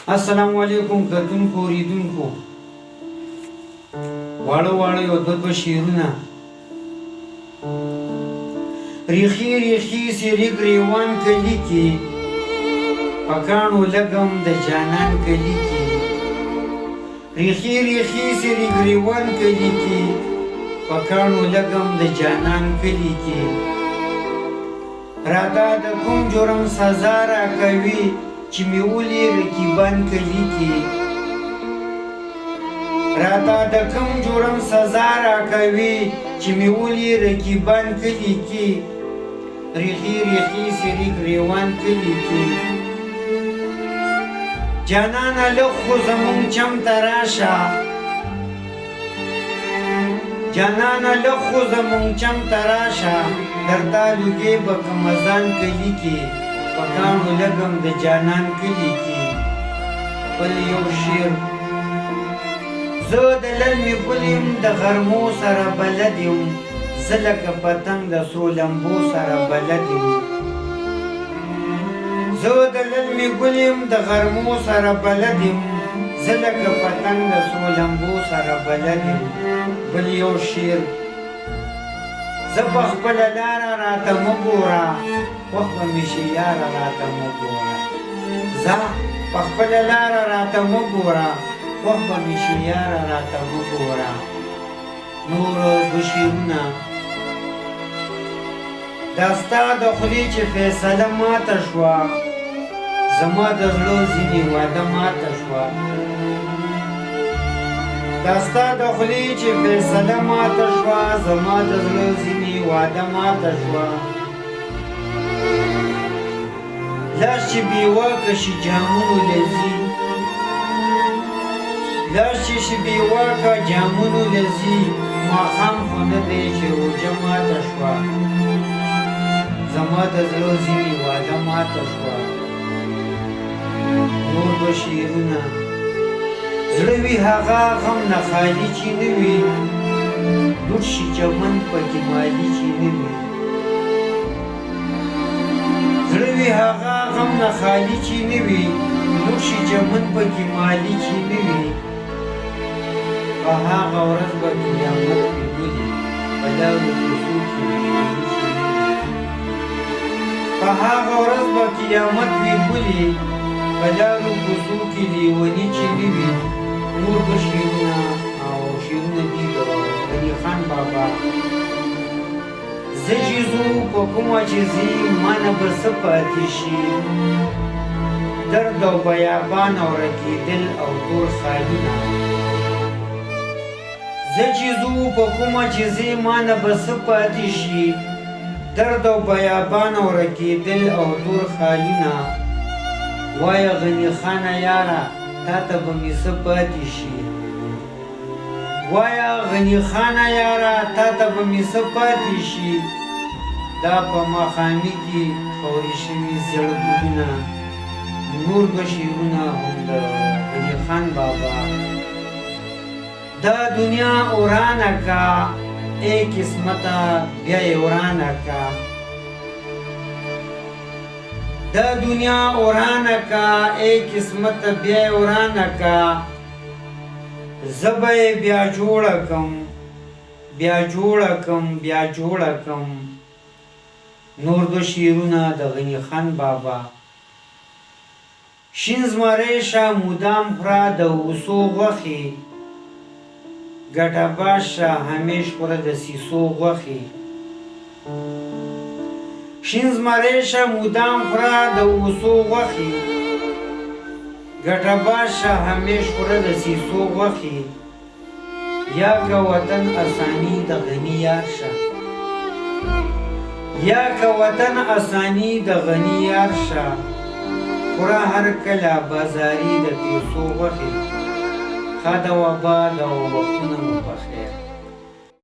السلام علیکم کتونکو ریدونکو واړه واړه یو دوه شعرونه ریخي ریخي سری ګریوان کلی کې پکانو لګم د جانان کلی کې ریخي ریخي سری ګریوان کلی کې پکانو لګم د جانان کلی کې راته د کوم جرم سزا راکوي چې مې ولي رقیبان کلی کې راته د کوم جرم سزا راکوي چې مې ولي رقیبان کلی کې ریخي ریخي سری ګریوان کلی کې جانانه لږ خو زمونږ چم ته راشه جانانه لږ خو زمونږ چم ته راشه درته لوګې به کمزان کلی کې پکانو لګم د جانان کلی کې بل یو شعر زه د للمې ګل یم د غرمو سره بلد یم زه لکه پتنګ د سرو لمبو سره بلد یم زه د للمې ګل یم د غرمو سره بلد یم زه لکه پتنګ د سرو لمبو سره بلد یم بل یو شعر زه په خپله لاره راته مه ګوره خوښ به مې شي یاره راته مه ګوره زه په خپله لاره راته مه ګوره خوښ به مې شي یاره راته مه ګوره نور دوه شعرونه دا ستا د خولې چې فیصله ماته شوه زما د زړه ځینې واده ماته شوه دا ستا د خولې چې فیصله ماته شوه زما د زړه ځینې واده ماته شوه لاس چې بېواکه شي جامونو لځي لاس چې شي بېواکه جامونو لځي ماښام خو نه دی چې روژه ماته شوه زما د زړه ځینې واده ماته شوه نور به شعرونه زړه وي هغه غم نه خالي چې نه وي لوټ شي چمن پکې مالي چې نه وي زړه وي هغه غم نه خالي چې نه وي لوټ شي چمن پکې مالي چې نه وي په هغه ورځ به قیامت وي ګلي په لارو کوڅو کې لیوني چې نه وي په هغه ورځ به قیامت وي ګلي په لارو کوڅو کې لیوني چې نه وي نور به شعرونه او شعرونه دي د غني خان بابا زه چې ځو په کومه چې ځي ما نه به څه پاتې شي درد او بیابان او رکېدل او تور خالونه زه چې ځو په کومه چې ځي ما نه به څه پاتې شي درد او بیابان او رکېدل او تور خالونه وایه غني خانه یاره تا ته به مې څه پاتې شي وایه غني خانه یاره تا ته به مې څه پاتې شي دا په ماښامي کې خورې شوي زیړ ګلونه نور به شعرونه هم د غني خان بابا دا دنیا ورانه کا ای قسمته بیا یې ورانه کا دا دنیا ورانه کا ای قسمت بیا ورانه کا زبه بیا جوړه کم بیا جوړه کم بیا جوړه کم نور دو شعرونه د غني خان بابا شین زمری شه مدام خوره د اوسو غوښې ګټه باشه همیش خوره د سیسو غوښې شین زمری شه مدام خوره د اوسو غوښې ګټه باشه همیش خوره د سیسو غوښې یا که وطن اسانی د غني یار شه یا که وطن اسانی د غني یار شه خوره هر کله بازاري د پیسو غوښې ښه د وبا د وختونه مو په خیر